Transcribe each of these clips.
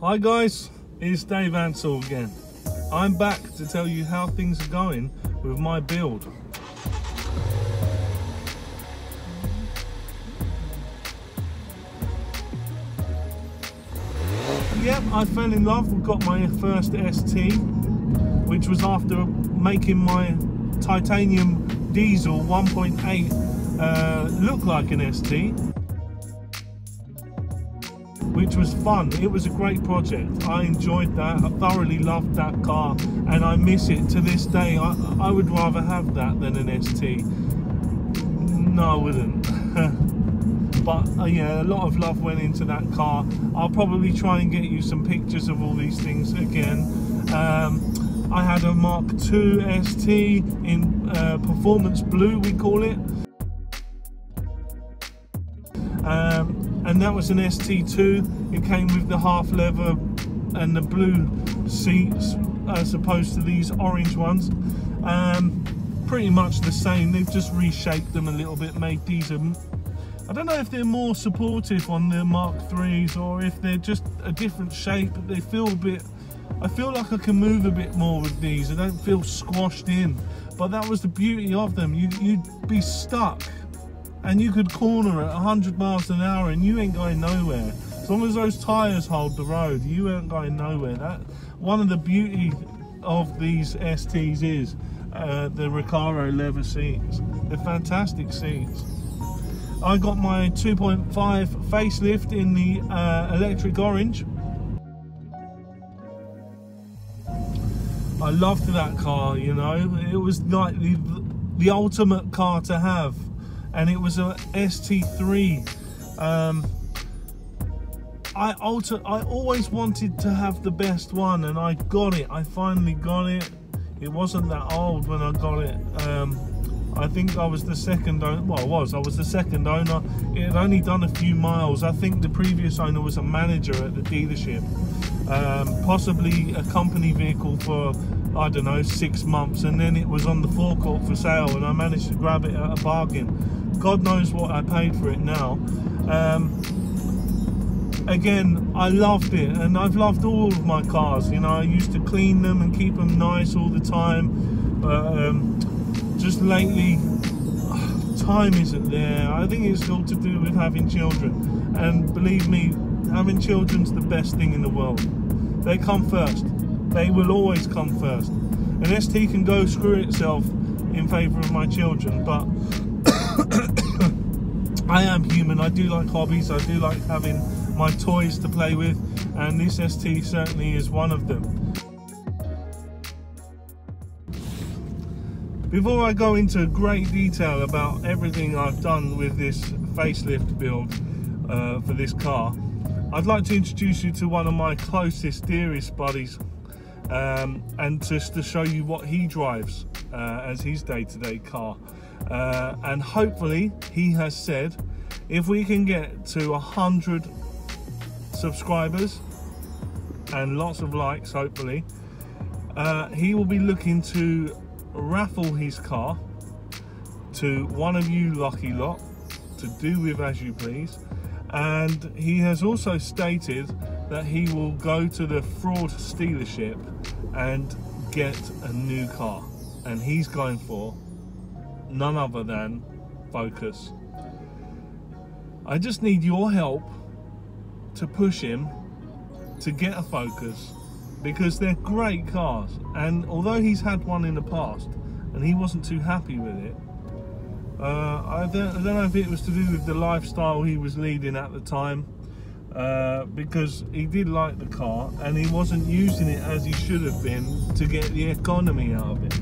Hi guys, it's Dave Ansell again. I'm back to tell you how things are going with my build. Yep, I fell in love and got my first ST, which was after making my titanium diesel 1.8 look like an ST, which was fun. It was a great project. I enjoyed that. I thoroughly loved that car and I miss it to this day. I would rather have that than an ST. No, I wouldn't. But yeah, a lot of love went into that car. I'll probably try and get you some pictures of all these things again. I had a Mark II ST in Performance Blue, we call it. And that was an ST2. It came with the half leather and the blue seats as opposed to these orange ones. Pretty much the same. They've just reshaped them a little bit, made these I don't know if they're more supportive on the Mark IIIs or if they're just a different shape. They feel a bit, I feel like I can move a bit more with these. I don't feel squashed in, but that was the beauty of them. You'd be stuck and you could corner at 100 miles an hour and you ain't going nowhere. As long as those tires hold the road, you ain't going nowhere. That one of the beauty of these STs is the Recaro leather seats. They're fantastic seats. I got my 2.5 facelift in the electric orange. I loved that car, you know. It was like the ultimate car to have, and it was a ST3. I always wanted to have the best one, and I got it. I finally got it. It wasn't that old when I got it. I think I was the second owner. Well, I was the second owner. It had only done a few miles. I think the previous owner was a manager at the dealership, possibly a company vehicle for, I don't know, 6 months, and then it was on the forecourt for sale and I managed to grab it at a bargain. God knows what I paid for it now. Again, I loved it, and I've loved all of my cars. You know, I used to clean them and keep them nice all the time, but just lately, time isn't there. I think it's all to do with having children, and believe me, having children's the best thing in the world. They come first. They will always come first. An ST can go screw itself in favour of my children, but I am human. I do like hobbies. I do like having my toys to play with, and this ST certainly is one of them. Before I go into great detail about everything I've done with this facelift build for this car, I'd like to introduce you to one of my closest, dearest buddies, and just to show you what he drives as his day-to-day car. And hopefully, he has said, if we can get to 100 subscribers and lots of likes, hopefully, he will be looking to raffle his car to one of you lucky lot to do with as you please. And he has also stated that he will go to the fraud dealership and get a new car, and he's going for none other than Focus. I just need your help to push him to get a Focus, because they're great cars, and although he's had one in the past and he wasn't too happy with it, I don't know if it was to do with the lifestyle he was leading at the time, because he did like the car and he wasn't using it as he should have been to get the economy out of it.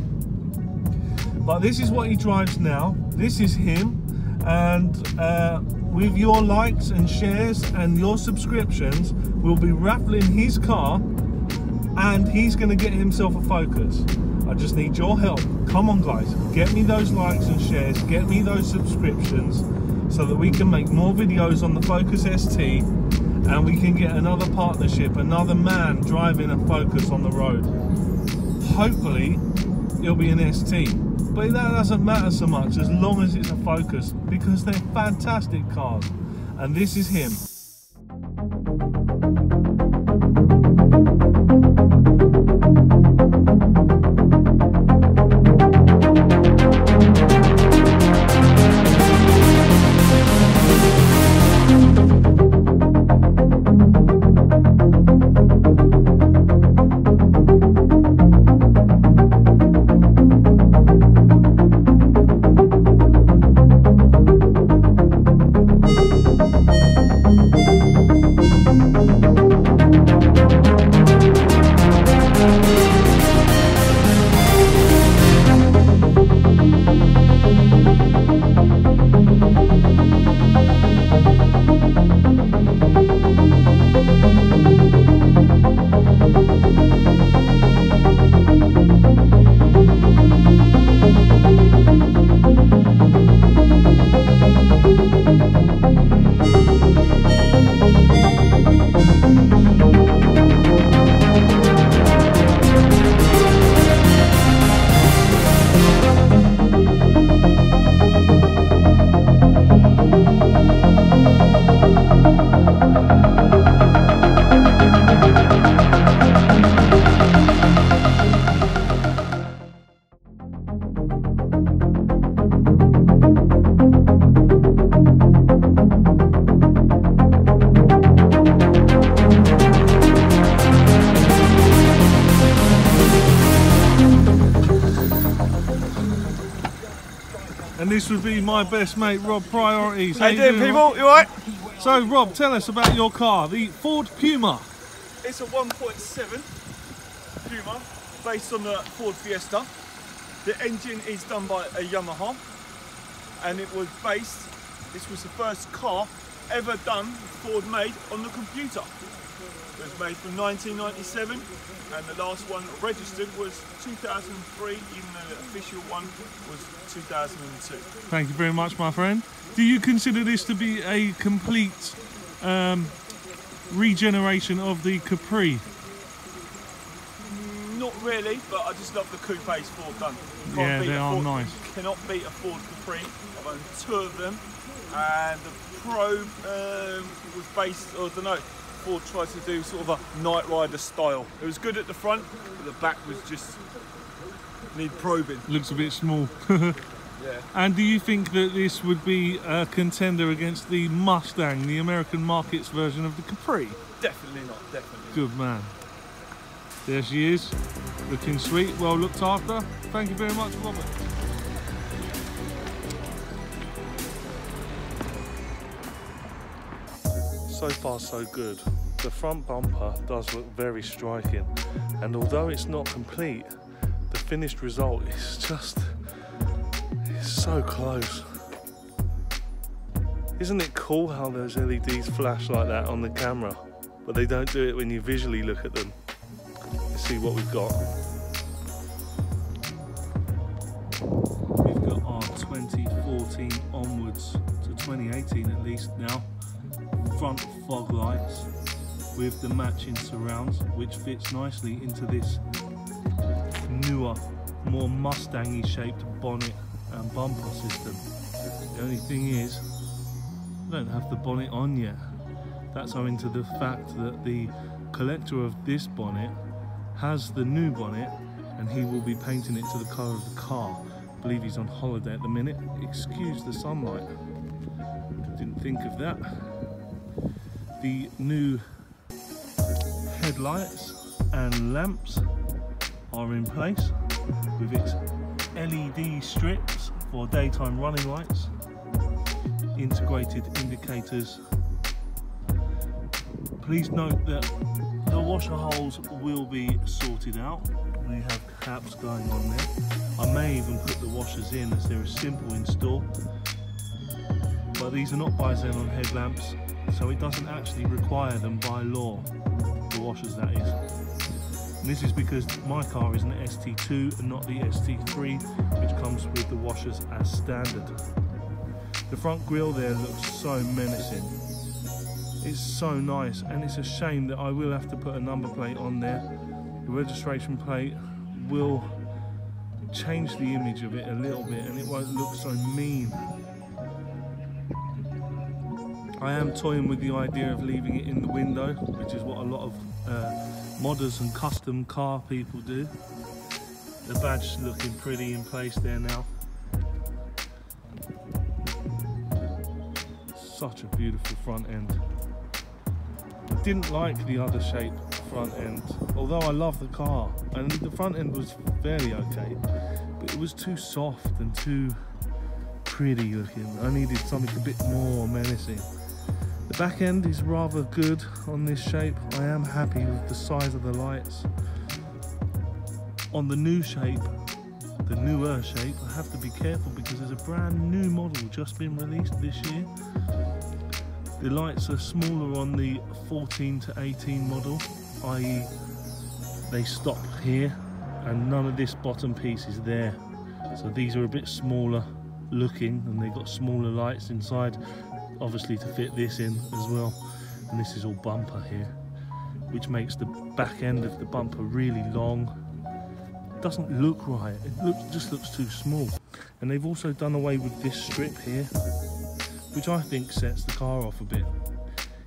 But this is what he drives now. This is him, and with your likes and shares and your subscriptions, we'll be raffling his car, and he's going to get himself a Focus. I just need your help. Come on guys, get me those likes and shares, get me those subscriptions, so that we can make more videos on the Focus ST, and we can get another partnership, another man driving a Focus on the road. Hopefully it'll be an ST, but that doesn't matter so much as long as it's a Focus, because they're fantastic cars. And this is him. be my best mate, Rob Priorities. How you doing, people? You alright? So, Rob, tell us about your car, the Ford Puma. It's a 1.7 Puma, based on the Ford Fiesta. The engine is done by a Yamaha, and it was based, this was the first car ever done, Ford made, on the computer. It was made from 1997, and the last one registered was 2003, even though the official one was 2002. Thank you very much, my friend. Do you consider this to be a complete regeneration of the Capri? Not really, but I just love the coupes Ford done. Yeah, they are nice. You cannot beat a Ford Capri. I've owned 2 of them, and the Probe was based, I don't know, Ford tried to do sort of a Knight Rider style. It was good at the front, but the back was just need probing. Looks a bit small. Yeah. And do you think that this would be a contender against the Mustang, the American market's version of the Capri? Definitely not, definitely. Good man. There she is, looking sweet, well looked after. Thank you very much, Robert. So far so good. The front bumper does look very striking, and although it's not complete, the finished result is just, it's so close. Isn't it cool how those LEDs flash like that on the camera, but they don't do it when you visually look at them? Let's see what we've got. We've got our 2014 onwards to 2018 at least now. Front fog lights with the matching surrounds, which fits nicely into this newer, more Mustang-y shaped bonnet and bumper system. The only thing is, I don't have the bonnet on yet. That's owing to the fact that the collector of this bonnet has the new bonnet, and he will be painting it to the colour of the car. I believe he's on holiday at the minute. Excuse the sunlight. Didn't think of that. The new headlights and lamps are in place with its LED strips for daytime running lights, integrated indicators. Please note that the washer holes will be sorted out. We have caps going on there. I may even put the washers in, as they're a simple install, but these are not bi-xenon headlamps, so it doesn't actually require them by law, the washers that is. And this is because my car is an ST2 and not the ST3, which comes with the washers as standard. The front grille there looks so menacing. It's so nice, and it's a shame that I will have to put a number plate on there. The registration plate will change the image of it a little bit, and it won't look so mean. I am toying with the idea of leaving it in the window, which is what a lot of modders and custom car people do. The badge looking pretty in place there now. Such a beautiful front end. I didn't like the other shape front end, although I love the car, and the front end was fairly okay, but it was too soft and too pretty looking. I needed something a bit more menacing. The back end is rather good on this shape. I am happy with the size of the lights. On the new shape, the newer shape, I have to be careful because there's a brand new model just been released this year. The lights are smaller on the 14 to 18 model, i.e. they stop here and none of this bottom piece is there. So these are a bit smaller looking, and they've got smaller lights inside, obviously to fit this in as well. And this is all bumper here, which makes the back end of the bumper really long. It doesn't look right, it just looks too small. And they've also done away with this strip here, which I think sets the car off a bit,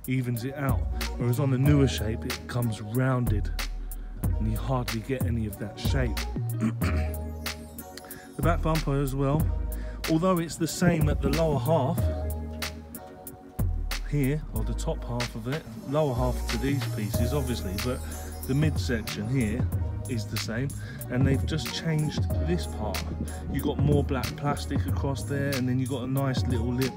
evens it out. Whereas on the newer shape, it comes rounded and you hardly get any of that shape. The back bumper as well, although it's the same at the lower half here, or the top half of it, lower half to these pieces obviously, but the midsection here is the same, and they've just changed this part. You got more black plastic across there, and then you got a nice little lip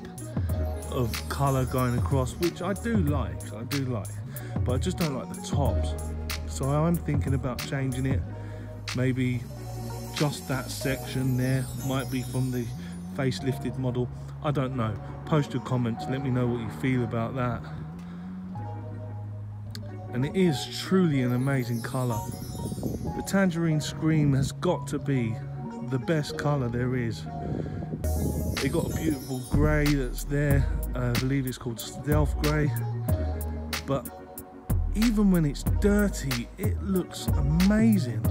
of colour going across, which I do like, but I just don't like the tops. So I'm thinking about changing it. Maybe just that section there might be from the facelifted model. I don't know. Post your comments, let me know what you feel about that. And it is truly an amazing colour. The Tangerine Scream has got to be the best colour there is. They got a beautiful grey that's there. I believe it's called Stealth Grey. But even when it's dirty, it looks amazing.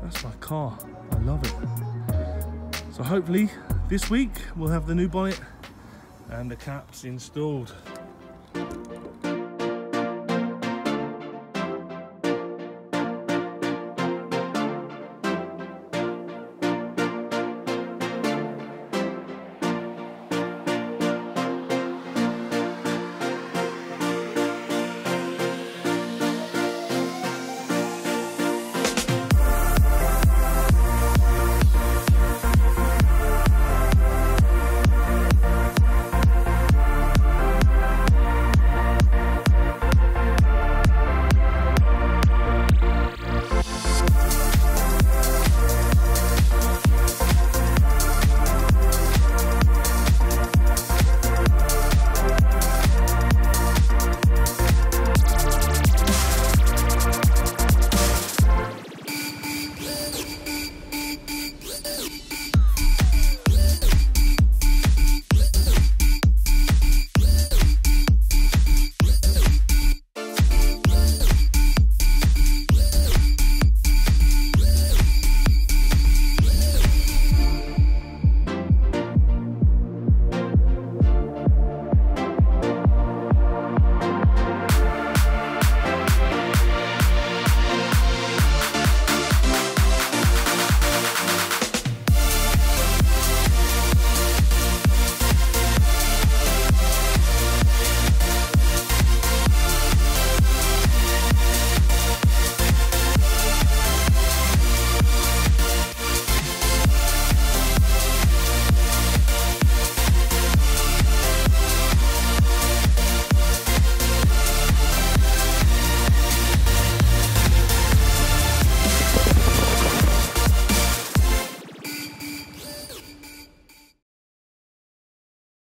That's my car. I love it. So hopefully this week we'll have the new bonnet and the caps installed.